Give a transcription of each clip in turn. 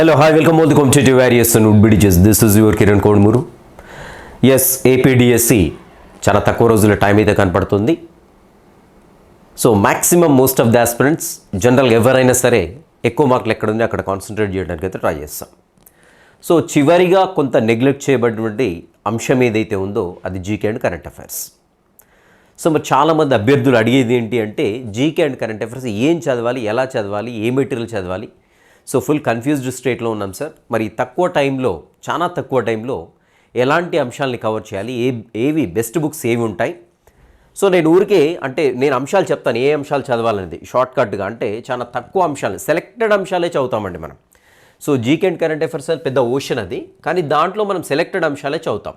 Hello, hi, welcome all the competitive various and would be DJs. This is your Kiran Kodmuru. Yes, APDSC చాలా తక్కువ రోజుల time అయితే కనపడుతుంది. So maximum most of the aspirants జనరల్గా ఎవరైనా సరే ఎక్కువ మార్కులు ఎక్కడ ఉంది అక్కడ కాన్సన్ట్రేట్ చేయడానికి అయితే ట్రై చేస్తాం. సో చివరిగా కొంత నెగ్లెక్ట్ చేయబడినటువంటి అంశం ఏదైతే ఉందో అది GK and current affairs. So మరి చాలామంది అభ్యర్థులు అడిగేది ఏంటి అంటే జీకే అండ్ కరెంట్ అఫైర్స్ ఏం చదవాలి, ఎలా చదవాలి, ఏ మెటీరియల్ చదవాలి. సో ఫుల్ కన్ఫ్యూజ్డ్ స్టేట్లో ఉన్నాం సార్. మరి తక్కువ టైంలో, చాలా తక్కువ టైంలో ఎలాంటి అంశాలని కవర్ చేయాలి, ఏవి బెస్ట్ బుక్స్ ఏవి ఉంటాయి. సో నేను ఊరికే అంటే నేను అంశాలు చెప్తాను, ఏ అంశాలు చదవాలనేది షార్ట్కట్గా. అంటే చాలా తక్కువ అంశాలు, సెలెక్టెడ్ అంశాలే చదువుతామండి మనం. So GK and current affairs పెద్ద ఓషన్ అది, కానీ దాంట్లో మనం సెలెక్టెడ్ అంశాలే చదువుతాం.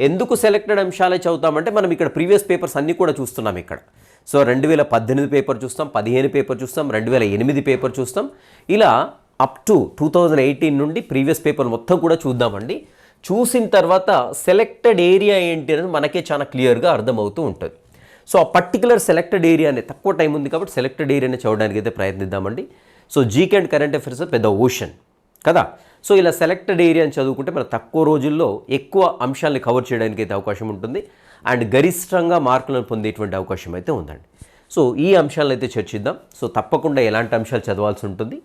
ఎందుకు సెలెక్టెడ్ అంశాలే చదువుతామంటే మనం ఇక్కడ ప్రీవియస్ పేపర్స్ అన్నీ కూడా చూస్తున్నాం ఇక్కడ. సో 2018 పేపర్ చూస్తాం, 15 పేపర్ చూస్తాం, 2008 పేపర్ చూస్తాం. ఇలా అప్ టు 2018 నుండి ప్రీవియస్ పేపర్ మొత్తం కూడా చూద్దామండి. చూసిన తర్వాత సెలెక్టెడ్ ఏరియా ఏంటి అనేది మనకే చాలా క్లియర్గా అర్థమవుతూ ఉంటుంది. సో ఆ పర్టికులర్ సెలెక్టెడ్ ఏరియానే, తక్కువ టైం ఉంది కాబట్టి సెలెక్టెడ్ ఏరియానే చదవడానికి అయితే ప్రయత్నిద్దామండి. So GK and current affairs పెద్ద ఓషన్ కదా. సో ఇలా సెలెక్టెడ్ ఏరియాని చదువుకుంటే మనం తక్కువ రోజుల్లో ఎక్కువ అంశాలని కవర్ చేయడానికి అయితే అవకాశం ఉంటుంది అండ్ గరిష్టంగా మార్కులను పొందేటువంటి అవకాశం అయితే ఉందండి. సో ఈ అంశాలను అయితే చర్చిద్దాం. సో తప్పకుండా ఎలాంటి అంశాలు చదవాల్సి ఉంటుంది.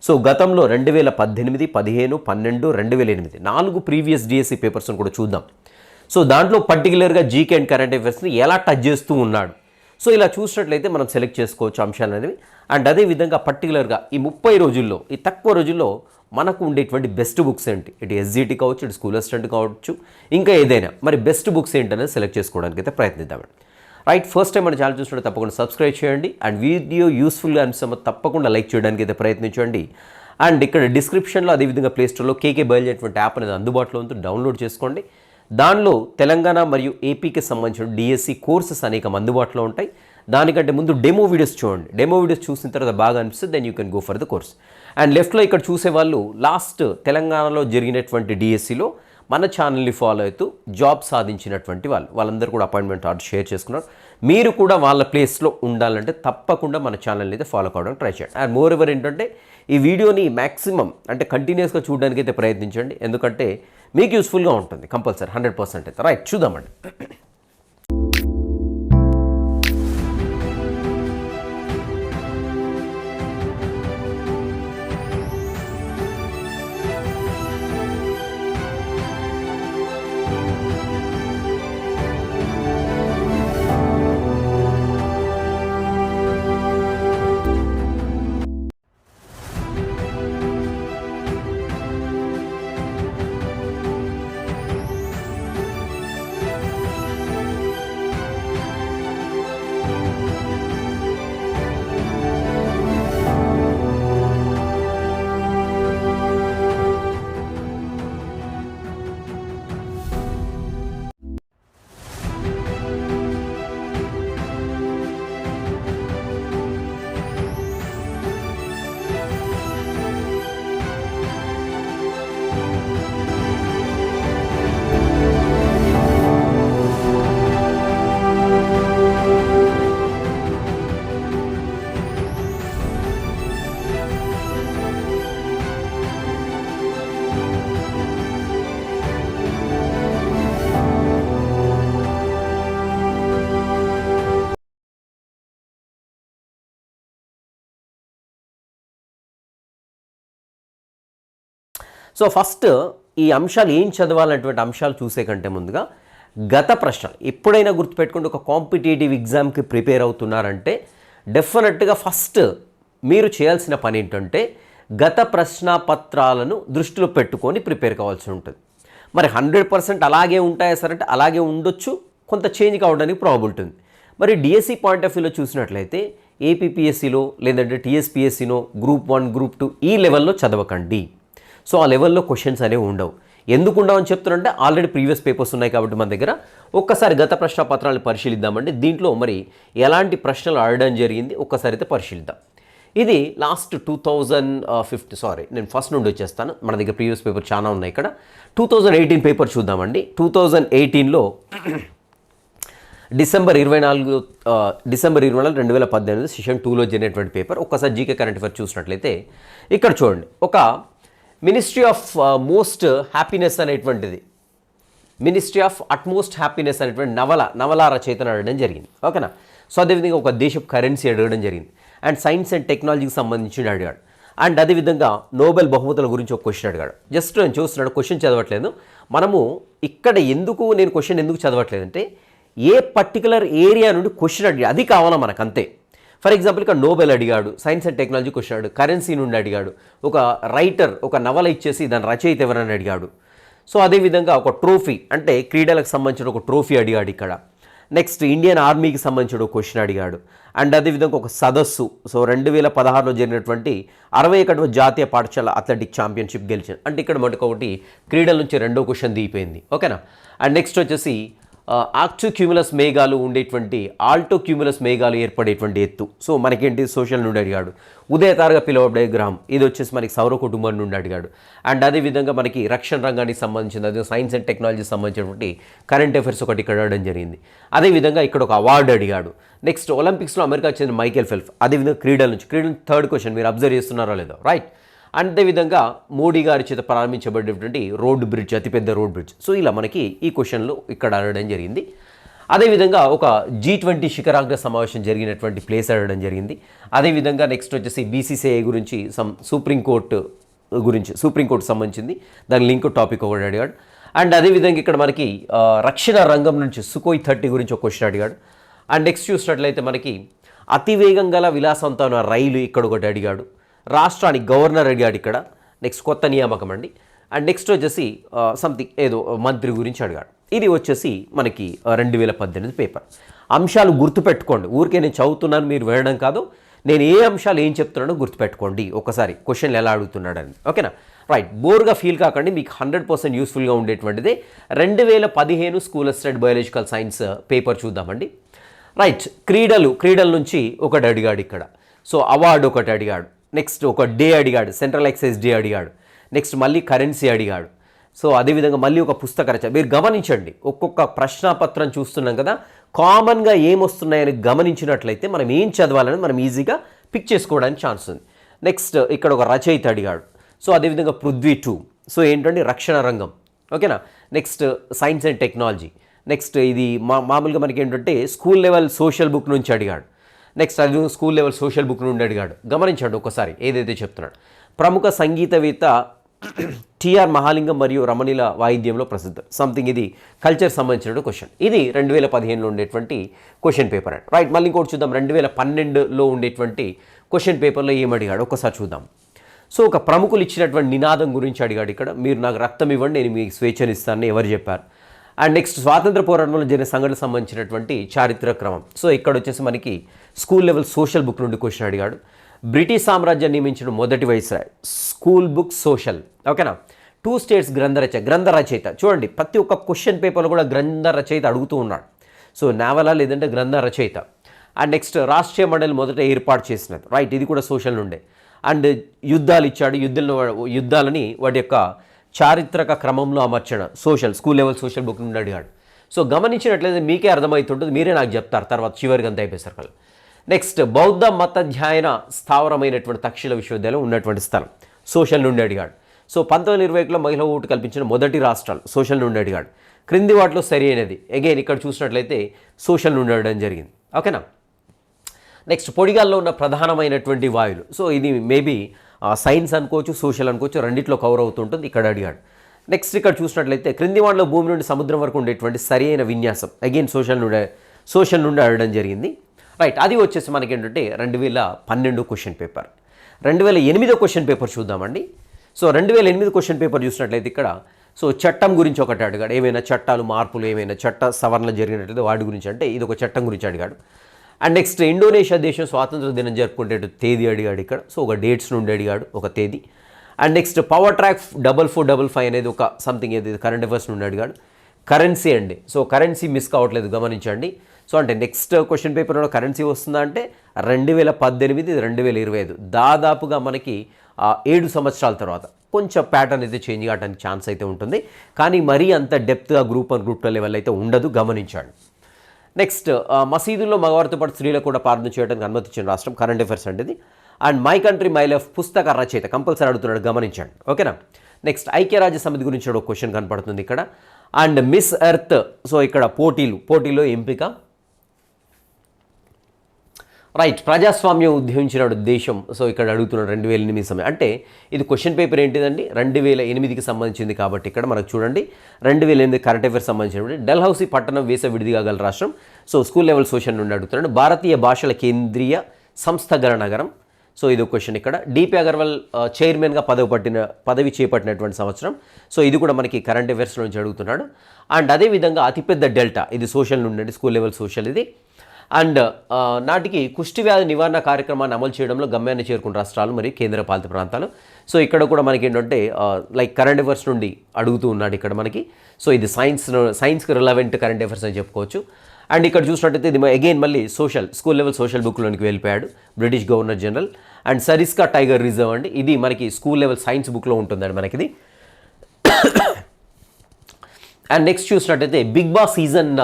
సో గతంలో 2018, 15, 12, 2008 4 ప్రీవియస్ డిఎస్సి పేపర్స్ని కూడా చూద్దాం. సో దాంట్లో పర్టికులర్గా జీకే అండ్ కరెంట్ అఫైర్స్ని ఎలా టచ్ చేస్తూ ఉన్నాడు. సో ఇలా చూసినట్లయితే మనం సెలెక్ట్ చేసుకోవచ్చు అంశాలు అనేవి. అండ్ అదేవిధంగా పర్టికులర్గా ఈ 30 రోజుల్లో, ఈ తక్కువ రోజుల్లో మనకు ఉండేటువంటి బెస్ట్ బుక్స్ ఏంటి, ఇటు ఎస్జిటి కావచ్చు, ఇటు స్కూల్ అసిస్టెంట్ కావచ్చు, ఇంకా ఏదైనా మరి బెస్ట్ బుక్స్ ఏంటనేది సెలెక్ట్ చేసుకోవడానికి అయితే ప్రయత్నిద్దామండి. రైట్, ఫస్ట్ టైం మన ఛానల్ చూసినట్టు తప్పకుండా సబ్స్క్రైబ్ చేయండి అండ్ వీడియో యూస్ఫుల్గా అనిపిస్తే తప్పకుండా లైక్ చేయడానికి అయితే ప్రయత్నించండి. అండ్ ఇక్కడ డిస్క్రిప్షన్లో అదేవిధంగా ప్లేస్టోర్లో కేకే బయలుదేరినటువంటి యాప్ అనేది అందుబాటులో ఉంది, డౌన్లోడ్ చేసుకోండి. దానిలో తెలంగాణ మరియు ఏపీకి సంబంధించిన డిఎస్సి కోర్సెస్ అనేకం అందుబాటులో ఉంటాయి. దానికంటే ముందు డెమో వీడియోస్ చూడండి. డెమో వీడియోస్ చూసిన తర్వాత బాగా అనిపిస్తుంది, then you can go for the course. And లెఫ్ట్లో ఇక్కడ చూసేవాళ్ళు లాస్ట్ తెలంగాణలో జరిగినటువంటి డిఎస్సిలో మన ఛానల్ని ఫాలో అవుతూ జాబ్ సాధించినటువంటి వాళ్ళందరూ కూడా అపాయింట్మెంట్ ఆర్డర్ షేర్ చేసుకున్నారు. మీరు కూడా వాళ్ళ ప్లేస్లో ఉండాలంటే తప్పకుండా మన ఛానల్ని అయితే ఫాలో కావడానికి ట్రై చేయండి. అండ్ మోర్ ఎవర్ ఏంటంటే ఈ వీడియోని మ్యాక్సిమం అంటే కంటిన్యూస్గా చూడడానికి అయితే ప్రయత్నించండి, ఎందుకంటే మీకు యూస్ఫుల్గా ఉంటుంది కంపల్సరీ 100% అయితే. రైట్, చూద్దామండి. సో ఫస్ట్ ఈ అంశాలు ఏం చదవాలనేటువంటి అంశాలు చూసే కంటే ముందుగా గత ప్రశ్నలు ఎప్పుడైనా గుర్తుపెట్టుకుంటే, ఒక కాంపిటేటివ్ ఎగ్జామ్కి ప్రిపేర్ అవుతున్నారంటే డెఫినెట్గా ఫస్ట్ మీరు చేయాల్సిన పని ఏంటంటే గత ప్రశ్నపత్రాలను దృష్టిలో పెట్టుకొని ప్రిపేర్ కావాల్సి ఉంటుంది. మరి 100% అలాగే ఉంటాయా సార్ అంటే అలాగే ఉండొచ్చు, కొంత చేంజ్ కావడానికి ప్రాబిలిటీ ఉంది. మరి డిఎస్సి పాయింట్ ఆఫ్ వ్యూలో చూసినట్లయితే ఏపీపీఎస్సిలో లేదంటే టీఎస్పీఎస్సిలో గ్రూప్ 1, గ్రూప్ 2 ఈ లెవెల్లో చదవకండి. సో ఆ లెవెల్లో క్వశ్చన్స్ అనేవి ఉండవు. ఎందుకు ఉండవని చెప్తున్నారంటే ఆల్రెడీ ప్రీవియస్ పేపర్స్ ఉన్నాయి కాబట్టి మన దగ్గర ఒక్కసారి గత ప్రశ్న పత్రాలను పరిశీలిద్దామండి. దీంట్లో మరి ఎలాంటి ప్రశ్నలు అడగడం జరిగింది ఒక్కసారి అయితే పరిశీలిద్దాం. ఇది లాస్ట్ 2015 నేను ఫస్ట్ నుండి వచ్చేస్తాను, మన దగ్గర ప్రీవియస్ పేపర్ చాలా ఉన్నాయి. ఇక్కడ 2018 పేపర్ చూద్దామండి. 2018లో డిసెంబర్ 24 2018 సెషన్ 2లో జరిగినటువంటి పేపర్. ఒక్కసారి జీకే కరెంట్ అఫైర్ చూసినట్లయితే ఇక్కడ చూడండి, ఒక మినిస్ట్రీ ఆఫ్ మోస్ట్ హ్యాపీనెస్ అనేటువంటిది, మినిస్ట్రీ ఆఫ్ అట్మోస్ట్ హ్యాపీనెస్ అనేటువంటి నవల రచయితను అడగడం జరిగింది. ఓకేనా. సో అదేవిధంగా ఒక దేశపు కరెన్సీ అడగడం జరిగింది. అండ్ సైన్స్ అండ్ టెక్నాలజీకి సంబంధించి అడిగాడు. అండ్ అదేవిధంగా నోబెల్ బహుమతుల గురించి ఒక క్వశ్చన్ అడిగాడు. జస్ట్ నేను చూస్తున్నాడు, క్వశ్చన్ చదవట్లేదు. మనము ఇక్కడ నేను క్వశ్చన్ ఎందుకు చదవట్లేదు అంటే ఏ పర్టికులర్ ఏరియా నుండి క్వశ్చన్ అడిగాడు అది కావాలా మనకు, అంతే. ఫర్ ఎగ్జాంపుల్ ఇక్కడ నోబెల్ అడిగాడు, సైన్స్ అండ్ టెక్నాలజీ క్వశ్చన్ అడిగాడు, కరెన్సీ నుండి అడిగాడు, ఒక రైటర్ ఒక నవల ఇచ్చేసి దాని రచయిత ఎవరని అడిగాడు. సో అదేవిధంగా ఒక ట్రోఫీ అంటే క్రీడలకు సంబంధించిన ఒక ట్రోఫీ అడిగాడు ఇక్కడ. నెక్స్ట్ ఇండియన్ ఆర్మీకి సంబంధించిన ఒక క్వశ్చన్ అడిగాడు. అండ్ అదేవిధంగా ఒక సదస్సు, సో 2016లో జరిగినటువంటి 61వ జాతీయ పాఠశాల అథ్లెటిక్ ఛాంపియన్షిప్ గెలిచింది. అంటే ఇక్కడ మనకు ఒకటి క్రీడల నుంచి రెండో క్వశ్చన్ దిగిపోయింది. ఓకేనా. అండ్ నెక్స్ట్ వచ్చేసి ఆక్టో క్యూములస్ మేఘాలు ఉండేటువంటి ఆల్టో క్యూములస్ మేఘాలు ఏర్పడేటువంటి ఎత్తు. సో మనకేంటి సోషల్ నుండి అడిగాడు. ఉదయతారగా పిలువబడే గ్రహం, ఇది వచ్చేసి మనకి సౌర కుటుంబం నుండి అడిగాడు. అండ్ అదేవిధంగా మనకి రక్షణ రంగానికి సంబంధించిన అదే సైన్స్ అండ్ టెక్నాలజీకి సంబంధించినటువంటి కరెంట్ అఫైర్స్ ఒకటి ఇక్కడ అడగడం జరిగింది. అదేవిధంగా ఇక్కడ ఒక అవార్డు అడిగాడు. నెక్స్ట్ ఒలింపిక్స్లో అమెరికాకు చెందిన మైకేల్ ఫెల్ప్స్, అదేవిధంగా క్రీడల నుంచి థర్డ్ క్వశ్చన్ మీరు అబ్జర్వ్ చేస్తున్నారో లేదో, రైట్. అదేవిధంగా మోడీ గారి చేత ప్రారంభించబడినటువంటి రోడ్ బ్రిడ్జ్, అతిపెద్ద రోడ్ బ్రిడ్జ్. సో ఇలా మనకి ఈ క్వశ్చన్లు ఇక్కడ అడగడం జరిగింది. అదేవిధంగా ఒక G20 శిఖరాగ్ర సమావేశం జరిగినటువంటి ప్లేస్ అడగడం జరిగింది. అదేవిధంగా నెక్స్ట్ వచ్చేసి BCCI గురించి సుప్రీంకోర్టు సంబంధించింది దాని లింక్ టాపిక్ ఒకటి అడిగాడు. అండ్ అదేవిధంగా ఇక్కడ మనకి రక్షణ రంగం నుంచి Sukhoi 30 గురించి ఒక క్వశ్చన్ అడిగాడు. అండ్ నెక్స్ట్ చూసినట్లయితే మనకి అతివేగం గల విలాసవంతమైన రైలు ఇక్కడ ఒకటి అడిగాడు. రాష్ట్రానికి గవర్నర్ అడిగాడు ఇక్కడ. నెక్స్ట్ కొత్త నియామకం అండి. అండ్ నెక్స్ట్ వచ్చేసి సంథింగ్ ఏదో మంత్రి గురించి అడిగాడు. ఇది వచ్చేసి మనకి 2018 పేపర్. అంశాలు గుర్తుపెట్టుకోండి, ఊరికే నేను చదువుతున్నాను మీరు వినడం కాదు, నేను ఏ అంశాలు ఏం చెప్తున్నానో గుర్తుపెట్టుకోండి ఒకసారి, క్వశ్చన్లు ఎలా అడుగుతున్నాడని. ఓకేనా. రైట్, బోర్గా ఫీల్ కాకండి, మీకు 100% యూస్ఫుల్గా ఉండేటువంటిదే 2015 school assistant biological science paper చూద్దామండి. రైట్, క్రీడల నుంచి ఒకటి అడిగాడు ఇక్కడ. సో అవార్డు ఒకటి అడిగాడు. నెక్స్ట్ ఒక డే అడిగాడు, సెంట్రల్ ఎక్సైజ్ డే అడిగాడు. నెక్స్ట్ మళ్ళీ కరెన్సీ అడిగాడు. సో అదేవిధంగా మళ్ళీ ఒక పుస్తక రచన. మీరు గమనించండి, ఒక్కొక్క ప్రశ్నాపత్రం చూస్తున్నాం కదా, కామన్గా ఏమొస్తున్నాయని గమనించినట్లయితే మనం ఏం చదవాలని మనం ఈజీగా పిక్ చేసుకోవడానికి ఛాన్స్ ఉంది. నెక్స్ట్ ఇక్కడ ఒక రచయిత అడిగాడు. సో అదేవిధంగా పృథ్వీ 2. సో ఏంటంటే రక్షణ రంగం. ఓకేనా. Next science and technology. Next ఇది మామూలుగా మనకి ఏంటంటే స్కూల్ లెవెల్ సోషల్ బుక్ నుంచి అడిగాడు. నెక్స్ట్ అది స్కూల్ లెవెల్ సోషల్ బుక్ నుండి అడిగాడు. గమనించండి ఒకసారి ఏదైతే చెప్తున్నాడు. ప్రముఖ సంగీతవేత్త టిఆర్ మహాలింగం మరియు రమణీల వాయిద్యంలో ప్రసిద్ధం. సంథింగ్ ఇది కల్చర్ సంబంధించిన క్వశ్చన్. ఇది 2015లో ఉండేటువంటి క్వశ్చన్ పేపర్ అండి. రైట్, మళ్ళీ ఇంకోటి చూద్దాం. 2012లో ఉండేటువంటి క్వశ్చన్ పేపర్లో ఏమడిగాడు ఒకసారి చూద్దాం. సో ఒక ప్రముఖులు ఇచ్చినటువంటి నినాదం గురించి అడిగాడు ఇక్కడ. మీరు నాకు రక్తం ఇవ్వండి, నేను మీకు స్వేచ్ఛనిస్తానని ఎవరు చెప్పారు. అండ్ నెక్స్ట్ స్వాతంత్ర పోరాటంలో జరిగిన సంఘటనకు సంబంధించినటువంటి చారిత్రక క్రమం. సో ఇక్కడ వచ్చేసి మనకి స్కూల్ లెవెల్ సోషల్ బుక్ నుండి క్వశ్చన్ అడిగాడు. బ్రిటిష్ సామ్రాజ్యాన్ని నియమించిన మొదటి వైస్రాయ్, స్కూల్ బుక్ సోషల్. ఓకేనా. 2 స్టేట్స్ గ్రంథ రచయిత. చూడండి ప్రతి ఒక్క క్వశ్చన్ పేపర్లో కూడా గ్రంథ రచయిత అడుగుతూ ఉన్నాడు. సో నావలా లేదంటే గ్రంథ రచయిత. అండ్ నెక్స్ట్ రాష్ట్రీయ మండలి మొదట ఏర్పాటు చేసినది. రైట్, ఇది కూడా సోషల్ నుండే. అండ్ యుద్ధాలు ఇచ్చాడు, యుద్ధాలని వాటి యొక్క చారిత్రక క్రమంలో అమర్చన స్కూల్ లెవెల్ సోషల్ బుక్ నుండి అడిగాడు. సో గమనించినట్లయితే మీకే అర్థమవుతుంటుంది, మీరే నాకు చెప్తారు తర్వాత చివరికి అంత అయిపోయేసరికి. నెక్స్ట్ బౌద్ధ మతాధ్యయన స్థావరమైనటువంటి తక్షశిల విశ్వవిద్యాలయం ఉన్నటువంటి స్థలం, సోషల్ నుండి అడిగాడు. సో 1921లో మహిళా ఓటు కల్పించిన మొదటి రాష్ట్రాలు, సోషల్ నుండి అడిగాడు. క్రింది వాటిలో సరి అయినది, అగైన్ ఇక్కడ చూసినట్లయితే సోషల్ నుండి అడగడం జరిగింది. ఓకేనా. నెక్స్ట్ పొడిగాల్లో ఉన్న ప్రధానమైనటువంటి వాయువులు. సో ఇది మేబీ సైన్స్ అనుకోవచ్చు, సోషల్ అనుకోవచ్చు, రెండిట్లో కవర్ అవుతుంటుంది, ఇక్కడ అడిగాడు. నెక్స్ట్ ఇక్కడ చూసినట్లయితే క్రింది వాటిలో భూమి నుండి సముద్రం వరకు ఉండేటువంటి సరి అయిన విన్యాసం, అగైన్ సోషల్ నుండి అడగడం జరిగింది. రైట్, అది వచ్చేసి మనకి ఏంటంటే 2012 క్వశ్చన్ పేపర్. 2008 క్వశ్చన్ పేపర్ చూద్దామండి. సో 2008 క్వశ్చన్ పేపర్ చూసినట్లయితే ఇక్కడ సో చట్టం గురించి ఒకటి అడిగాడు. ఏమైనా చట్టాలు మార్పులు, ఏమైనా చట్ట సవరణలు జరిగినట్లయితే వాటి గురించి, అంటే ఇది ఒక చట్టం గురించి అడిగాడు. అండ్ నెక్స్ట్ ఇండోనేషియా దేశం స్వాతంత్ర దినం జరుపుకునే తేదీ అడిగాడు ఇక్కడ. సో ఒక డేట్స్ నుండి అడిగాడు, ఒక తేదీ. అండ్ నెక్స్ట్ పవర్ ట్రాక్ 4455 అనేది ఒక సంథింగ్ ఏది కరెంట్ అఫైర్స్ నుండి అడిగాడు. కరెన్సీ అండి. సో కరెన్సీ మిస్ కావట్లేదు, గమనించండి. సో అంటే నెక్స్ట్ క్వశ్చన్ పేపర్లో కరెన్సీ వస్తుందా అంటే 2018, 2025 దాదాపుగా మనకి 7 సంవత్సరాల తర్వాత కొంచెం ప్యాటర్న్ అయితే చేంజ్ కావడానికి ఛాన్స్ అయితే ఉంటుంది. కానీ మరీ అంత డెప్త్గా గ్రూప్ 1 గ్రూప్ 2 లెవెల్ అయితే ఉండదు, గమనించండి. నెక్స్ట్ మసీదుల్లో మగవారితో పాటు స్త్రీలకు కూడా ప్రార్థన చేయడానికి అనుమతించిన రాష్ట్రం, కరెంట్ అఫైర్స్ అంటే ఇది. And my country my life పుస్తక రచయిత కంపల్సరీ అడుగుతున్నాడు, గమనించండి. ఓకేనా. నెక్స్ట్ ఐక్యరాజ్య సమితి గురించి ఒక క్వశ్చన్ కనపడుతుంది ఇక్కడ. అండ్ మిస్ ఎర్త్, సో ఇక్కడ పోటీలో ఎంపిక. రైట్, ప్రజాస్వామ్యం ఉద్యమించిన దేశం, సో ఇక్కడ అడుగుతున్నాడు 2008 సమయం. అంటే ఇది క్వశ్చన్ పేపర్ ఏంటిదండి, 2008కి సంబంధించింది కాబట్టి ఇక్కడ మనకు చూడండి 2008 కరెంట్ అఫైర్స్ సంబంధించినటువంటి డల్హౌసీ పట్టణం వేసవి విడిదిగా గల రాష్ట్రం. సో స్కూల్ లెవెల్ సోషల్ నుండి అడుగుతున్నాడు. భారతీయ భాషల కేంద్రీయ సంస్థ గల నగరం. సో ఇది ఒక క్వశ్చన్ ఇక్కడ. డిపి అగర్వాల్ చైర్మన్గా పదవి చేపట్టినటువంటి సంవత్సరం. సో ఇది కూడా మనకి కరెంట్ అఫైర్స్ నుంచి అడుగుతున్నాడు. అండ్ అదేవిధంగా అతిపెద్ద డెల్టా, ఇది సోషల్ నుండి, స్కూల్ లెవెల్ సోషల్ ఇది. అండ్ నాటికి కుష్టి వ్యాధి నివారణ కార్యక్రమాన్ని అమలు చేయడంలో గమ్యాన్ని చేరుకున్న రాష్ట్రాలు మరియు కేంద్రపాలిత ప్రాంతాలు. సో ఇక్కడ కూడా మనకి ఏంటంటే లైక్ కరెంట్ అఫైర్స్ నుండి అడుగుతూ ఉన్నాడు ఇక్కడ మనకి. సో ఇది సైన్స్కి రిలవెంట్ కరెంట్ అఫైర్స్ అని చెప్పుకోవచ్చు. అండ్ ఇక్కడ చూసినట్టయితే ఇది అగైన్ మళ్ళీ స్కూల్ లెవెల్ సోషల్ బుక్లోనికి వెళ్ళిపోయాడు, British governor general. And Sariska tiger reserve అండి, ఇది మనకి స్కూల్ లెవెల్ సైన్స్ బుక్లో ఉంటుందండి మనకి. అండ్ నెక్స్ట్ చూసినట్టయితే బిగ్ బాస్ సీజన్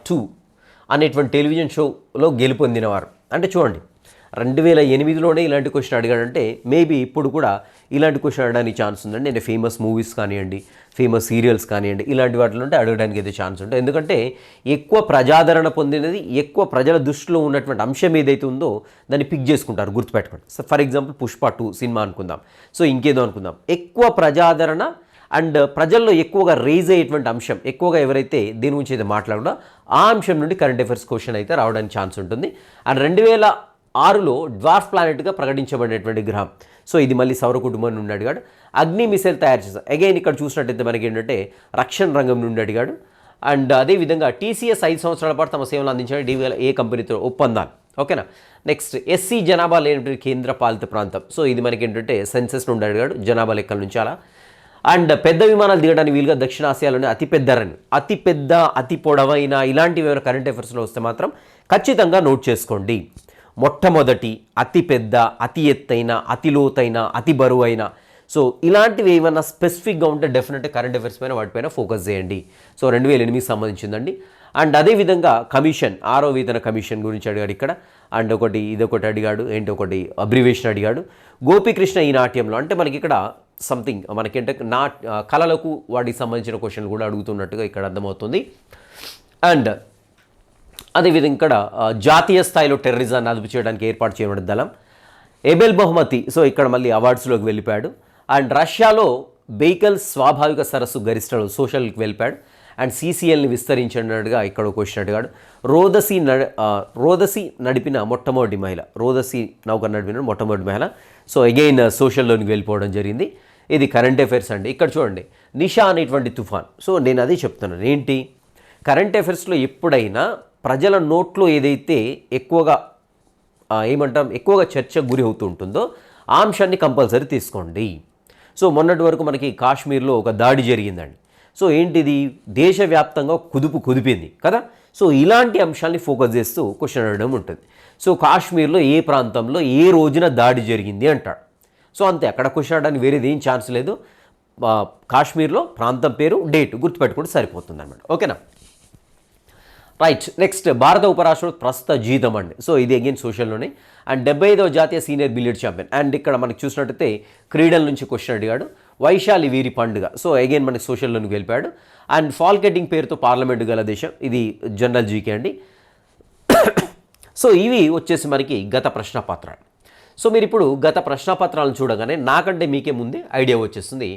2 అనేటువంటి టెలివిజన్ షోలో గెలుపొందినవారు. అంటే చూడండి 2008లోనే ఇలాంటి క్వశ్చన్ అడిగాడంటే మేబీ ఇప్పుడు కూడా ఇలాంటి క్వశ్చన్ అడగడానికి ఛాన్స్ ఉందండి. అంటే ఫేమస్ మూవీస్ కానివ్వండి, ఫేమస్ సీరియల్స్ కానివ్వండి, ఇలాంటి వాటిలో ఉంటే అడగడానికి అయితే ఛాన్స్ ఉంటుంది. ఎందుకంటే ఎక్కువ ప్రజాదరణ పొందినది, ఎక్కువ ప్రజల దృష్టిలో ఉన్నటువంటి అంశం ఏదైతే ఉందో దాన్ని పిక్ చేసుకుంటారు, గుర్తుపెట్టుకోండి. So for example Pushpa 2 cinema అనుకుందాం, సో ఇంకేదో అనుకుందాం. ఎక్కువ ప్రజాదరణ అండ్ ప్రజల్లో ఎక్కువగా రేజ్ అయ్యేటువంటి అంశం, ఎక్కువగా ఎవరైతే దీని గురించి అయితే మాట్లాడో ఆ అంశం నుండి కరెంట్ అఫైర్స్ క్వశ్చన్ అయితే రావడానికి ఛాన్స్ ఉంటుంది. అండ్ 2006లో డ్వార్ఫ్ ప్లానెట్గా ప్రకటించబడినటువంటి గ్రహం. సో ఇది మళ్ళీ సౌర కుటుంబం నుండి అడిగాడు. అగ్ని మిసైల్ తయారు చేశారు. అగైన్ ఇక్కడ చూసినట్టయితే మనకి ఏంటంటే రక్షణ రంగం నుండి అడిగాడు. అండ్ అదేవిధంగా టీసీఎస్ 5 సంవత్సరాల పాటు తమ సేవలు అందించడం DVL ఏ కంపెనీతో ఒప్పందాలు. ఓకేనా. నెక్స్ట్ ఎస్సీ జనాభా లేనటువంటి కేంద్ర పాలిత ప్రాంతం. సో ఇది మనకి ఏంటంటే సెన్సెస్ నుండి అడిగాడు, జనాభా లెక్కల నుంచి అలా. అండ్ పెద్ద విమానాలు దిగడానికి వీలుగా దక్షిణాసియాలోనే అతిపెద్ద అతి పొడవైన ఇలాంటివి ఏమైనా కరెంట్ అఫైర్స్లో వస్తే మాత్రం ఖచ్చితంగా నోట్ చేసుకోండి. మొట్టమొదటి అతిపెద్ద, అతి ఎత్తైన, అతి లోతైన, అతి బరువైన, సో ఇలాంటివి ఏమైనా స్పెసిఫిక్గా ఉంటే డెఫినెట్గా కరెంట్ అఫైర్స్ పైన వాటిపైన ఫోకస్ చేయండి. సో 2008కి సంబంధించిందండి. అండ్ అదేవిధంగా కమిషన్, 6వ వేతన కమిషన్ గురించి అడిగాడు ఇక్కడ. అండ్ ఇదొకటి అడిగాడు, ఏంటి ఒకటి అబ్రివేషన్ అడిగాడు. గోపీకృష్ణ ఈ నాట్యంలో, అంటే మనకి ఇక్కడ సంథింగ్ మనకేంటే కళలకు వాటికి సంబంధించిన క్వశ్చన్లు కూడా అడుగుతున్నట్టుగా ఇక్కడ అర్థమవుతుంది. అండ్ అదేవిధంగా ఇక్కడ జాతీయ స్థాయిలో టెర్రరిజాన్ని అదుపు చేయడానికి ఏర్పాటు చేయబడిన దళం. ఎబెల్ బహుమతి, సో ఇక్కడ మళ్ళీ అవార్డ్స్లోకి వెళ్ళిపోయాడు. అండ్ రష్యాలో బెయికల్ స్వాభావిక సరస్సు గరిష్ట సోషల్కి వెళ్ళిపోయాడు. అండ్ CCLని విస్తరించినట్టుగా ఇక్కడ క్వశ్చన్ అడిగాడు. రోదసి నడిపిన మొట్టమొదటి మహిళ, రోదసి నౌక నడిపిన మొట్టమొదటి మహిళ. సో అగైన్ సోషల్లోనికి వెళ్ళిపోవడం జరిగింది. ఇది కరెంట్ అఫైర్స్ అండి. ఇక్కడ చూడండి నిషా అనేటువంటి తుఫాన్. సో నేను అదే చెప్తున్నాను, ఏంటి కరెంట్ అఫైర్స్లో ఎప్పుడైనా ప్రజల నోట్లో ఏదైతే ఎక్కువగా ఎక్కువగా చర్చకు గురి అవుతూ ఉంటుందో ఆ అంశాన్ని కంపల్సరీ తీసుకోండి. సో మొన్నటి వరకు మనకి కాశ్మీర్లో ఒక దాడి జరిగిందండి. సో ఏంటిది, దేశవ్యాప్తంగా కుదిపింది కదా. సో ఇలాంటి అంశాన్ని ఫోకస్ చేస్తూ క్వశ్చన్ అడగడం ఉంటుంది. సో కాశ్మీర్లో ఏ ప్రాంతంలో ఏ రోజున దాడి జరిగింది అంటాడు. సో అంతే, అక్కడ క్వశ్చన్ అడగడానికి వేరేది ఏం ఛాన్స్ లేదు. కాశ్మీర్లో ప్రాంతం పేరు, డేట్ గుర్తుపెట్టుకుంటే సరిపోతుంది అన్నమాట. ఓకేనా. రైట్, నెక్స్ట్ భారత ఉపరాష్ట్రపతి ప్రస్తుత జీతం అండి. సో ఇది అగైన్ సోషల్లోనే. అండ్ 75వ జాతీయ సీనియర్ బిలియర్డ్ ఛాంపియన్. అండ్ ఇక్కడ మనకి చూసినట్టయితే క్రీడల నుంచి క్వశ్చన్ అడిగాడు. వైశాలి వీరి పండుగ, సో అగైన్ మనకి సోషల్లోనికి వెళ్ళిపోయాడు. అండ్ ఫాల్కెటింగ్ పేరుతో పార్లమెంటు గల దేశం, ఇది జనరల్ జీకే అండి. సో ఇవి వచ్చేసి మనకి గత ప్రశ్నపత్రాలు. సో మీరు ఇప్పుడు గత ప్రశ్నపత్రాలను చూడగానే నాకంటే మీకే ముందే ఐడియా వచ్చేస్తుంది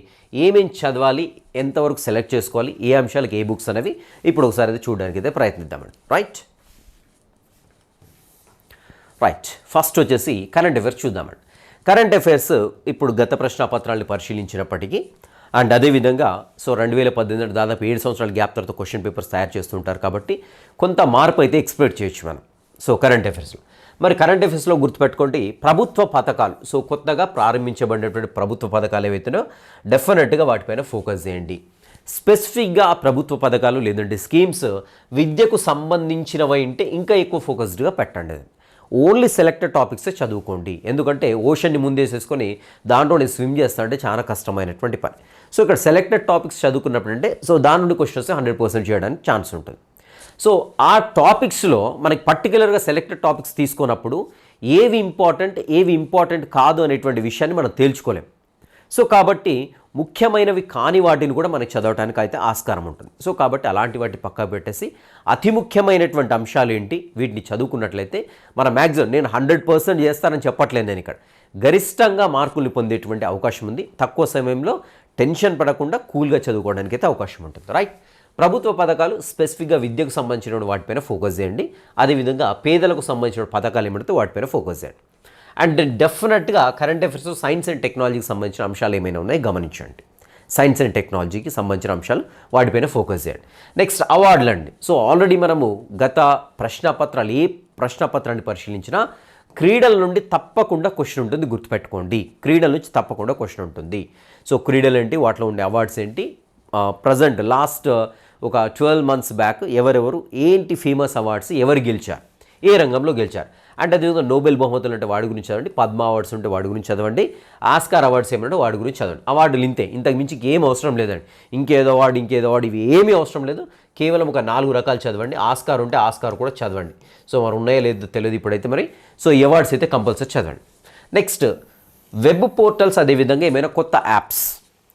ఏమేం చదవాలి, ఎంతవరకు సెలెక్ట్ చేసుకోవాలి, ఏ అంశాలకు ఏ బుక్స్ అనేవి ఇప్పుడు ఒకసారి అయితే చూడడానికి అయితే ప్రయత్నిద్దామండి. రైట్, ఫస్ట్ వచ్చేసి కరెంట్ అఫైర్స్ చూద్దామండి. కరెంట్ అఫైర్స్ ఇప్పుడు గత ప్రశ్నపత్రాలను పరిశీలించినప్పటికీ అండ్ అదేవిధంగా సో 2018 దాదాపు 7 సంవత్సరాల గ్యాప్ తర్వాత క్వశ్చన్ పేపర్స్ తయారు చేస్తుంటారు కాబట్టి కొంత మార్పు అయితే ఎక్స్పెక్ట్ చేయొచ్చు మనం. సో కరెంట్ అఫైర్స్లో మరి కరెంట్ అఫైర్స్లో గుర్తుపెట్టుకోండి ప్రభుత్వ పథకాలు. సో కొత్తగా ప్రారంభించబడినటువంటి ప్రభుత్వ పథకాలు ఏవైతేనో డెఫినెట్గా వాటిపైన ఫోకస్ చేయండి. స్పెసిఫిక్గా ఆ ప్రభుత్వ పథకాలు లేదంటే స్కీమ్స్ విద్యకు సంబంధించినవి అంటే ఇంకా ఎక్కువ ఫోకస్డ్గా పెట్టండి. ఓన్లీ సెలెక్టెడ్ టాపిక్స్ చదువుకోండి. ఎందుకంటే ఓషన్ని ముందేసేసుకొని దాంట్లో నేను స్విమ్ చేస్తా అంటే చాలా కష్టమైనటువంటి పని. సో ఇక్కడ సెలెక్టెడ్ టాపిక్స్ చదువుకున్నప్పుడు అంటే సో దాని నుండి క్వశ్చన్స్ 100% చేయడానికి ఛాన్స్ ఉంటుంది. సో ఆ టాపిక్స్లో మనకి పర్టికులర్గా సెలెక్టెడ్ టాపిక్స్ తీసుకున్నప్పుడు ఏవి ఇంపార్టెంట్ కాదు అనేటువంటి విషయాన్ని మనం తేల్చుకోలేం. సో కాబట్టి ముఖ్యమైనవి కాని వాటిని కూడా మనకి చదవడానికి అయితే ఆస్కారం ఉంటుంది. సో కాబట్టి అలాంటి వాటి పక్క పెట్టేసి అతి ముఖ్యమైనటువంటి అంశాలు ఏంటి వీటిని చదువుకున్నట్లయితే మన మ్యాక్సిమం, నేను 100% చేస్తానని చెప్పట్లేదు, నేను ఇక్కడ గరిష్టంగా మార్కులు పొందేటువంటి అవకాశం ఉంది. తక్కువ సమయంలో టెన్షన్ పడకుండా కూల్గా చదువుకోవడానికి అయితే అవకాశం ఉంటుంది. రైట్. ప్రభుత్వ పథకాలు స్పెసిఫిక్గా విద్యకు సంబంధించిన వాటిపైన ఫోకస్ చేయండి. అదేవిధంగా పేదలకు సంబంధించిన పథకాలు ఏమంటే వాటిపైన ఫోకస్ చేయండి. అండ్ డెఫినెట్గా కరెంట్ అఫైర్స్, సైన్స్ అండ్ టెక్నాలజీకి సంబంధించిన అంశాలు ఏమైనా ఉన్నాయి గమనించండి. సైన్స్ అండ్ టెక్నాలజీకి సంబంధించిన అంశాలు వాటిపైన ఫోకస్ చేయండి. నెక్స్ట్ అవార్డులు అండి. సో ఆల్రెడీ మనము గత ప్రశ్నపత్రాలు, ఏ ప్రశ్నపత్రాన్ని పరిశీలించినా క్రీడల నుండి తప్పకుండా క్వశ్చన్ ఉంటుంది, గుర్తుపెట్టుకోండి. క్రీడల నుంచి తప్పకుండా క్వశ్చన్ ఉంటుంది. సో క్రీడలు ఏంటి, వాటిలో ఉండే అవార్డ్స్ ఏంటి, ప్రజెంట్ లాస్ట్ ఒక 12 months బ్యాక్ ఎవరెవరు ఏంటి ఫేమస్ అవార్డ్స్, ఎవరు గెలిచారు, ఏ రంగంలో గెలిచారు. అంటే అదేవిధంగా నోబెల్ బహుమతులు అంటే వాడి గురించి చదవండి, పద్మ అవార్డ్స్ ఉంటే వాడి గురించి చదవండి, ఆస్కార్ అవార్డ్స్ ఏమంటే వాడి గురించి చదవండి. అవార్డులు ఇంతే, ఇంతకు మించి ఏం అవసరం లేదండి. ఇంకేదో అవార్డు ఇవి ఏమీ అవసరం లేదు. కేవలం ఒక 4 రకాలు చదవండి. ఆస్కార్ ఉంటే ఆస్కార్ కూడా చదవండి. సో మరి ఉన్నాయో లేదో తెలియదు ఇప్పుడైతే మరి. సో ఈ అవార్డ్స్ అయితే కంపల్సరీ చదవండి. నెక్స్ట్ వెబ్ పోర్టల్స్, అదేవిధంగా ఏమైనా కొత్త యాప్స్.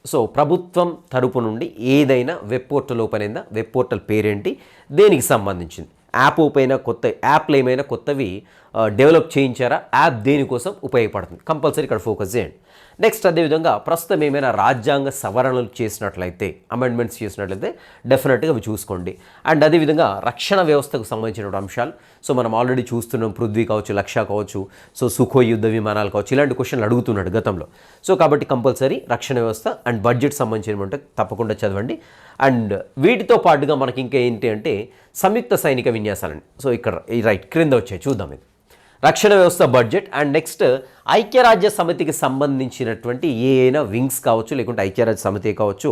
సో ప్రభుత్వం తరపు నుండి ఏదైనా వెబ్ పోర్టల్ ఓపెన్ అయిందా, వెబ్ పోర్టల్ పేరేంటి, దేనికి సంబంధించింది, యాప్ ఓపెన్ అయినా కొత్త యాప్లు ఏమైనా కొత్తవి డెవలప్ చేయించారా, యాప్ దేనికోసం ఉపయోగపడుతుంది, కంపల్సరీ ఇక్కడ ఫోకస్ చేయండి. నెక్స్ట్ అదేవిధంగా ప్రస్తుతం ఏమైనా రాజ్యాంగ సవరణలు చేసినట్లయితే, అమెండ్మెంట్స్ చేసినట్లయితే డెఫినెట్గా అవి చూసుకోండి. అండ్ అదేవిధంగా రక్షణ వ్యవస్థకు సంబంధించిన అంశాలు. సో మనం ఆల్రెడీ చూస్తున్నాం, పృథ్వీ కావచ్చు, లక్ష్య కావచ్చు, సో సుఖోయ్ యుద్ధ విమానాలు కావచ్చు, ఇలాంటి క్వశ్చన్లు అడుగుతున్నాడు గతంలో. సో కాబట్టి కంపల్సరీ రక్షణ వ్యవస్థ అండ్ బడ్జెట్ సంబంధించిన తప్పకుండా చదవండి. అండ్ వీటితో పాటుగా మనకి ఇంకా ఏంటి అంటే సంయుక్త సైనిక విన్యాసాలండి. సో ఇక్కడ ఈ రైట్ క్రింద వచ్చాయి, చూద్దాం. ఇది రక్షణ వ్యవస్థ, బడ్జెట్ అండ్ నెక్స్ట్ ఐక్యరాజ్య సమితికి సంబంధించినటువంటి ఏవైనా వింగ్స్ కావచ్చు, లేకుంటే ఐక్యరాజ్య సమితి కావచ్చు,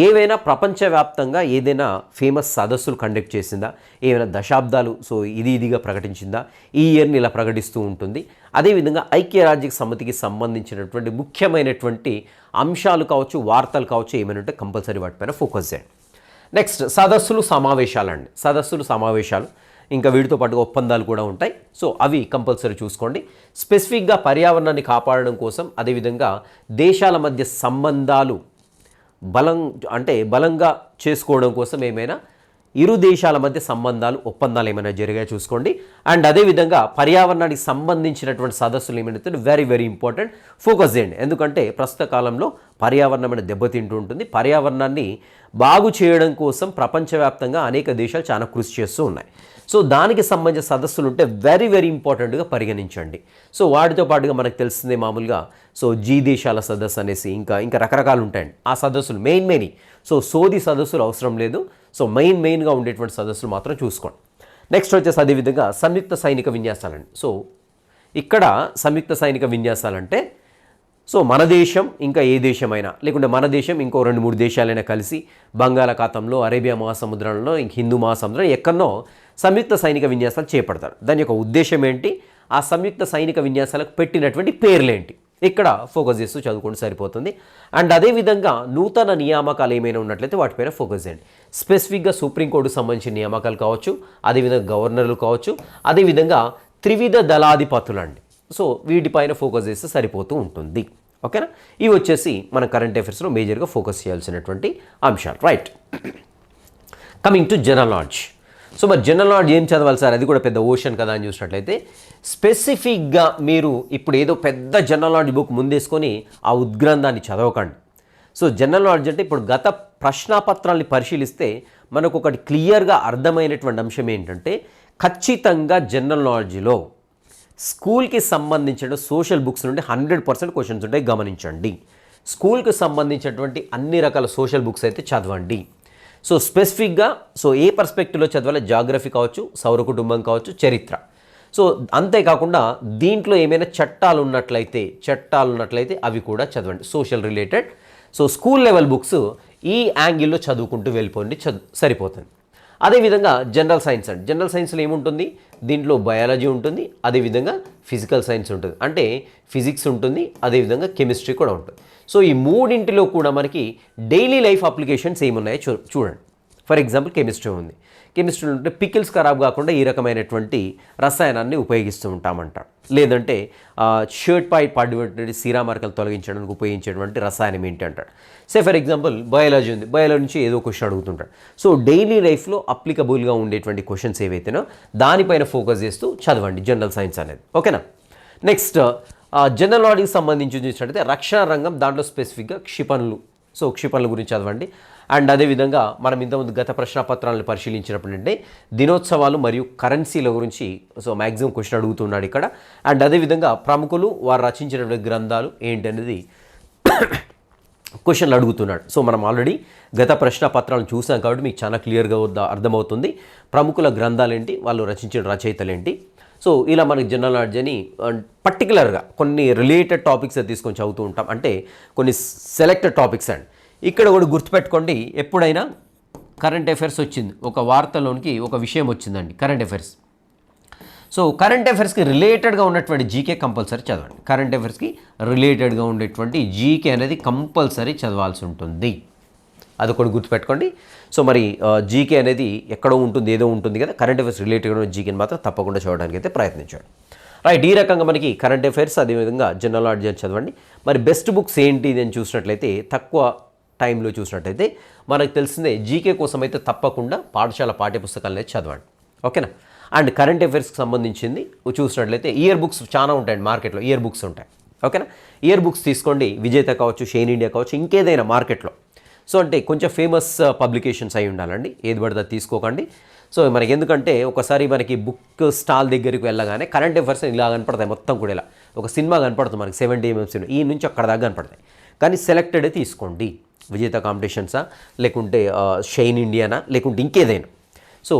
ఏవైనా ప్రపంచవ్యాప్తంగా ఏదైనా ఫేమస్ సదస్సులు కండక్ట్ చేసిందా, ఏవైనా దశాబ్దాలు సో ఇదిగా ప్రకటించిందా, ఈ ఇయర్ని ఇలా ప్రకటిస్తూ ఉంటుంది. అదేవిధంగా ఐక్యరాజ్య సమితికి సంబంధించినటువంటి ముఖ్యమైనటువంటి అంశాలు కావచ్చు, వార్తలు కావచ్చు, ఏమైనా ఉంటే కంపల్సరీ వాటిపైన ఫోకస్ చేయండి. నెక్స్ట్ సదస్సులు, సమావేశాలండి. సదస్సులు, సమావేశాలు, ఇంకా వీటితో పాటు ఒప్పందాలు కూడా ఉంటాయి. సో అవి కంపల్సరీ చూసుకోండి. స్పెసిఫిక్గా పర్యావరణాన్ని కాపాడడం కోసం, అదేవిధంగా దేశాల మధ్య సంబంధాలు బలంగా చేసుకోవడం కోసం ఏమైనా ఇరు దేశాల మధ్య సంబంధాలు, ఒప్పందాలు ఏమైనా జరిగాయో చూసుకోండి. అండ్ అదేవిధంగా పర్యావరణానికి సంబంధించినటువంటి సదస్సులు ఏమైనా వెరీ వెరీ ఇంపార్టెంట్, ఫోకస్ చేయండి. ఎందుకంటే ప్రస్తుత కాలంలో పర్యావరణం అనేది దెబ్బతింటూ ఉంటుంది. పర్యావరణాన్ని బాగు చేయడం కోసం ప్రపంచవ్యాప్తంగా అనేక దేశాలు చాలా కృషి చేస్తూ ఉన్నాయి. సో దానికి సంబంధించిన సదస్సులు ఉంటే వెరీ వెరీ ఇంపార్టెంట్గా పరిగణించండి. సో వాటితో పాటుగా మనకు తెలిసిందే మామూలుగా సో జీ దేశాల సదస్సు అనేసి ఇంకా రకరకాలు ఉంటాయండి. ఆ సదస్సులు మెయిన్ సో సోది సదస్సులు అవసరం లేదు. సో మెయిన్గా ఉండేటువంటి సదస్సులు మాత్రం చూసుకోండి. నెక్స్ట్ వచ్చేసి అదేవిధంగా సంయుక్త సైనిక విన్యాసాలండి. సో ఇక్కడ సంయుక్త సైనిక విన్యాసాలంటే సో మన దేశం ఇంకా ఏ దేశమైనా, లేకుంటే మన దేశం ఇంకో 2-3 దేశాలైనా కలిసి బంగాళాఖాతంలో, అరేబియా మహాసముద్రంలో, ఇంక హిందూ మహాసముద్రం ఎక్కడనో సంయుక్త సైనిక విన్యాసాలు చేపడతారు. దాని యొక్క ఉద్దేశం ఏంటి, ఆ సంయుక్త సైనిక విన్యాసాలకు పెట్టినటువంటి పేర్లేంటి, ఇక్కడ ఫోకస్ చేస్తూ చదువుకుంటూ సరిపోతుంది. అండ్ అదేవిధంగా నూతన నియామకాలు ఏమైనా ఉన్నట్లయితే వాటిపైన ఫోకస్ చేయండి. స్పెసిఫిక్గా సుప్రీంకోర్టుకు సంబంధించిన నియామకాలు కావచ్చు, అదేవిధంగా గవర్నర్లు కావచ్చు, అదేవిధంగా త్రివిధ దళాధిపతులు అండి. సో వీటిపైన ఫోకస్ చేస్తే సరిపోతూ ఉంటుంది. ఓకేనా. ఇవి వచ్చేసి మన కరెంట్ అఫైర్స్లో మేజర్గా ఫోకస్ చేయాల్సినటువంటి అంశాలు. Right. Coming to general knowledge. So మరి జనరల్ నాలెడ్జ్ ఏం చదవాలి సార్, అది కూడా పెద్ద ఓషన్ కదా అని చూసినట్లయితే స్పెసిఫిక్గా మీరు ఇప్పుడు ఏదో పెద్ద జనరల్ నాలెడ్జ్ బుక్ ముందేసుకొని ఆ ఉద్గ్రంథాన్ని చదవకండి. సో జనరల్ నాలెడ్జ్ అంటే ఇప్పుడు గత ప్రశ్నాపత్రాల్ని పరిశీలిస్తే మనకు ఒకటి క్లియర్గా అర్థమైనటువంటి అంశం ఏంటంటే, ఖచ్చితంగా జనరల్ నాలెడ్జ్లో స్కూల్కి సంబంధించిన సోషల్ బుక్స్ నుండి 100% క్వశ్చన్స్ ఉంటాయి, గమనించండి. స్కూల్కి సంబంధించినటువంటి అన్ని రకాల సోషల్ బుక్స్ అయితే చదవండి. సో స్పెసిఫిక్గా సో ఏ పర్స్పెక్టివ్లో చదవాలి, జాగ్రఫీ కావచ్చు, సౌర కుటుంబం కావచ్చు, చరిత్ర. సో అంతేకాకుండా దీంట్లో ఏమైనా చట్టాలు ఉన్నట్లయితే అవి కూడా చదవండి, social related. So school level books ఈ యాంగిల్లో చదువుకుంటూ వెళ్ళిపోండి, సరిపోతుంది. అదేవిధంగా జనరల్ సైన్స్ అండి. జనరల్ సైన్స్లో ఏముంటుంది, దీంట్లో బయాలజీ ఉంటుంది, అదేవిధంగా ఫిజికల్ సైన్స్ ఉంటుంది, అంటే ఫిజిక్స్ ఉంటుంది, అదేవిధంగా కెమిస్ట్రీ కూడా ఉంటుంది. సో ఈ మూడింటిలో కూడా మనకి డైలీ లైఫ్ అప్లికేషన్స్ ఏమున్నాయో చూడండి. ఫర్ ఎగ్జాంపుల్ కెమిస్ట్రీ ఉంది. కెమిస్ట్రీలో ఉంటే పికిల్స్ ఖరాబ్ కాకుండా ఈ రకమైనటువంటి రసాయనాన్ని ఉపయోగిస్తూ ఉంటామంటాడు. లేదంటే షర్ట్ పై పడినటువంటి సీరామరకలు తొలగించడానికి ఉపయోగించేటువంటి రసాయనం ఏంటి అంటాడు. సే ఫర్ ఎగ్జాంపుల్ బయాలజీ ఉంది, బయాలజీ నుంచి ఏదో క్వశ్చన్ అడుగుతుంటాడు. సో డైలీ లైఫ్లో అప్లికబుల్గా ఉండేటువంటి క్వశ్చన్స్ ఏవైతేనో దానిపైన ఫోకస్ చేస్తూ చదవండి జనరల్ సైన్స్ అనేది. ఓకేనా. నెక్స్ట్ జనరల్ నాలెడ్జ్కి సంబంధించి చూసినట్టయితే రక్షణ రంగం, దాంట్లో స్పెసిఫిక్గా క్షిపణులు. సో క్షిపణుల గురించి చదవండి. అండ్ అదేవిధంగా మనం ఇంతకుముందు గత ప్రశ్నపత్రాలను పరిశీలించినప్పుడు అంటే దినోత్సవాలు మరియు కరెన్సీల గురించి సో మ్యాక్సిమం క్వశ్చన్ అడుగుతున్నాడు ఇక్కడ. అండ్ అదేవిధంగా ప్రముఖులు వారు రచించినటువంటి గ్రంథాలు ఏంటి అనేది క్వశ్చన్లు అడుగుతున్నాడు. సో మనం ఆల్రెడీ గత ప్రశ్నపత్రాలను చూసాం కాబట్టి మీకు చాలా క్లియర్గా అర్థమవుతుంది ప్రముఖుల గ్రంథాలు ఏంటి, వాళ్ళు రచించిన రచయితలు ఏంటి. సో ఇలా మనకి జనరల్ నాలెడ్జ్ అని పర్టికులర్గా కొన్ని రిలేటెడ్ టాపిక్స్ తీసుకొని చదువుతూ ఉంటాం, అంటే కొన్ని సెలెక్టెడ్ టాపిక్స్ అండ్ ఇక్కడ కూడా గుర్తుపెట్టుకోండి, ఎప్పుడైనా కరెంట్ అఫైర్స్ వచ్చింది, ఒక వార్తలోనికి ఒక విషయం వచ్చిందండి కరెంట్ అఫైర్స్. సో కరెంట్ అఫైర్స్కి రిలేటెడ్గా ఉన్నటువంటి జీకే కంపల్సరీ చదవండి. కరెంట్ అఫైర్స్కి రిలేటెడ్గా ఉండేటువంటి జీకే అనేది కంపల్సరీ చదవాల్సి ఉంటుంది, అదొకటి గుర్తుపెట్టుకోండి. సో మరి జీకే అనేది ఎక్కడో ఉంటుంది, ఏదో ఉంటుంది కదా, కరెంట్ అఫైర్స్ రిలేటెడ్గా ఉన్న జీకేని మాత్రం తప్పకుండా చదవడానికి అయితే ప్రయత్నించండి. రైట్, ఈ రకంగా మనకి కరెంట్ అఫైర్స్ అదేవిధంగా జనరల్ నాలెడ్జ్ అని చదవండి. మరి బెస్ట్ బుక్స్ ఏంటి అని చూసినట్లయితే, తక్కువ టైంలో చూసినట్టయితే మనకు తెలిసిందే జీకే కోసం అయితే తప్పకుండా పాఠశాల పాఠ్యపుస్తకాలు అయితే చదవండి. ఓకేనా. అండ్ కరెంట్ అఫైర్స్కి సంబంధించింది చూసినట్లయితే ఇయర్ బుక్స్ చాలా ఉంటాయండి మార్కెట్లో, ఇయర్ బుక్స్ ఉంటాయి. ఓకేనా. ఇయర్ బుక్స్ తీసుకోండి, విజేత కావచ్చు, షైన్ ఇండియా కావచ్చు, ఇంకేదైనా మార్కెట్లో. సో అంటే కొంచెం ఫేమస్ పబ్లికేషన్స్ అయి ఉండాలండి, ఏది పడితే తీసుకోకండి. సో మనకి ఎందుకంటే ఒకసారి మనకి బుక్ స్టాల్ దగ్గరికి వెళ్ళగానే కరెంట్ అఫైర్స్ ఇలా కనపడతాయి, మొత్తం కూడా ఇలా ఒక సినిమా కనపడుతుంది మనకి 70 mm సినిమా, ఈ నుంచి అక్కడ దాకా కనపడతాయి. కానీ సెలెక్టెడే తీసుకోండి, విజేత కాంపిటీషన్సా లేకుంటే షైన్ ఇండియానా లేకుంటే ఇంకేదైనా. సో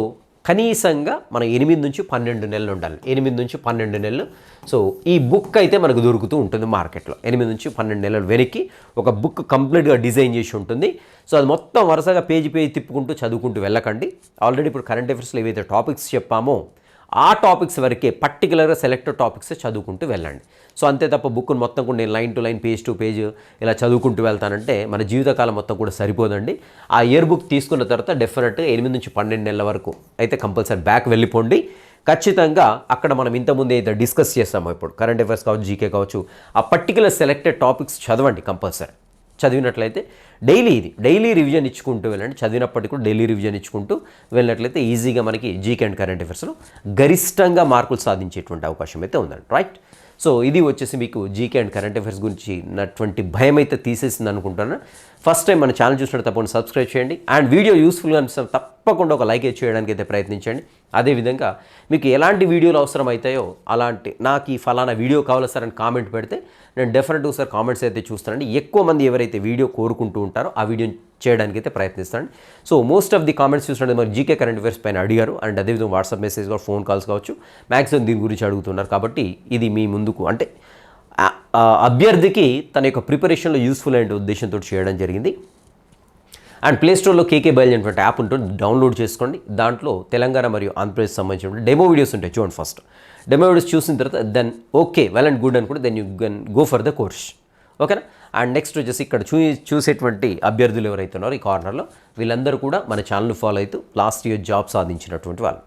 కనీసంగా మనం 8 నుంచి 12 నెలలు ఉండాలి, 8 నుంచి 12 నెలలు. సో ఈ బుక్ అయితే మనకు దొరుకుతూ ఉంటుంది మార్కెట్లో. 8 నుంచి 12 నెలలు వెనక్కి ఒక బుక్ కంప్లీట్గా డిజైన్ చేసి ఉంటుంది. సో అది మొత్తం వరుసగా పేజీ తిప్పుకుంటూ చదువుకుంటూ వెళ్ళకండి. ఆల్రెడీ ఇప్పుడు కరెంట్ అఫైర్స్లో ఏవైతే టాపిక్స్ చెప్పామో ఆ టాపిక్స్ వరకే పర్టికులర్గా సెలెక్టెడ్ టాపిక్స్ చదువుకుంటూ వెళ్ళండి. సో అంతే తప్ప బుక్ను మొత్తం కూడా నేను line to line, page to page ఇలా చదువుకుంటూ వెళ్తానంటే మన జీవితకాలం మొత్తం కూడా సరిపోదండి. ఆ ఇయర్ బుక్ తీసుకున్న తర్వాత డెఫినెట్గా 8 నుంచి 12 నెలల వరకు అయితే కంపల్సరీ బ్యాక్ వెళ్ళిపోండి. ఖచ్చితంగా అక్కడ మనం ఇంతకుముందు అయితే డిస్కస్ చేస్తామో ఇప్పుడు కరెంట్ అఫైర్స్ కావచ్చు, జీకే కావచ్చు, ఆ పర్టికులర్ సెలెక్టెడ్ టాపిక్స్ చదవండి కంపల్సరీ. చదివినట్లయితే డైలీ రివిజన్ ఇచ్చుకుంటూ వెళ్ళండి. చదివినప్పటికీ కూడా డైలీ రివిజన్ ఇచ్చుకుంటూ వెళ్ళినట్లయితే ఈజీగా మనకి జీకే అండ్ కరెంట్ అఫైర్స్లో గరిష్టంగా మార్కులు సాధించేటువంటి అవకాశం అయితే ఉందండి. రైట్. సో ఇది వచ్చేసి మీకు జీకే అండ్ కరెంట్ అఫైర్స్ గురించి ఉన్నటువంటి భయం అయితే తీసేసింది అనుకుంటున్నాను. ఫస్ట్ టైం మన ఛానల్ చూసినట్టు తప్పకుండా సబ్స్క్రైబ్ చేయండి. అండ్ వీడియో యూస్ఫుల్గా అనిపిస్తే తప్పకుండా ఒక లైక్ చేయడానికి అయితే ప్రయత్నించండి. అదేవిధంగా మీకు ఎలాంటి వీడియోలు అవసరం అవుతాయో అలాంటి, నాకు ఈ ఫలానా వీడియో కావాలి సార్ అని కామెంట్ పెడితే నేను డెఫినెట్గా సార్ కామెంట్స్ అయితే చూస్తానండి. ఎక్కువ మంది ఎవరైతే వీడియో కోరుకుంటూ ఉంటారో ఆ వీడియోని చేయడానికి అయితే ప్రయత్నిస్తాను. So most of the comments చూసినట్టు మరి జీకే కరెంట్ అఫైర్స్ పైన అడిగారు. అండ్ అదేవిధంగా వాట్సాప్ మెసేజ్ కావచ్చు, ఫోన్ కాల్స్ కావచ్చు, మ్యాక్సిమం దీని గురించి అడుగుతున్నారు. కాబట్టి ఇది మీ ముందుకు అంటే అభ్యర్థికి తన యొక్క ప్రిపరేషన్లో యూస్ఫుల్ అయిన ఉద్దేశంతో చేయడం జరిగింది. అండ్ ప్లేస్టోర్లో కేకే బయలు అనేటువంటి యాప్ ఉంటుంది, డౌన్లోడ్ చేసుకోండి. దాంట్లో తెలంగాణ మరియు ఆంధ్రప్రదేశ్ సంబంధించిన డెమో వీడియోస్ ఉంటాయి, చూడండి. ఫస్ట్ డెమో వీడియోస్ చూసిన తర్వాత then okay well and good అనుకుంటే then you can go for the course. ఓకేనా. అండ్ నెక్స్ట్ వచ్చేసి ఇక్కడ చూసేటువంటి అభ్యర్థులు ఎవరైతే ఉన్నారో ఈ కార్నర్లో వీళ్ళందరూ కూడా మన ఛానల్ ఫాలో అవుతూ లాస్ట్ ఇయర్ జాబ్ సాధించినటువంటి వాళ్ళు.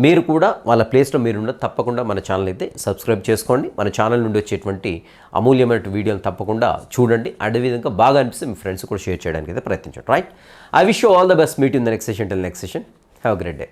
మీరు కూడా వాళ్ళ ప్లేస్లో మీరున్న తప్పకుండా మన ఛానల్ అయితే సబ్స్క్రైబ్ చేసుకోండి. మన ఛానల్ నుండి వచ్చేటువంటి అమూల్యమైన వీడియోలు తప్పకుండా చూడండి. అదేవిధంగా బాగా అనిపిస్తే మీ ఫ్రెండ్స్ కూడా షేర్ చేయడానికి అయితే ప్రయత్నించండి. Right. I wish you all the best. Meet in the next session. Till next session. Have a great day.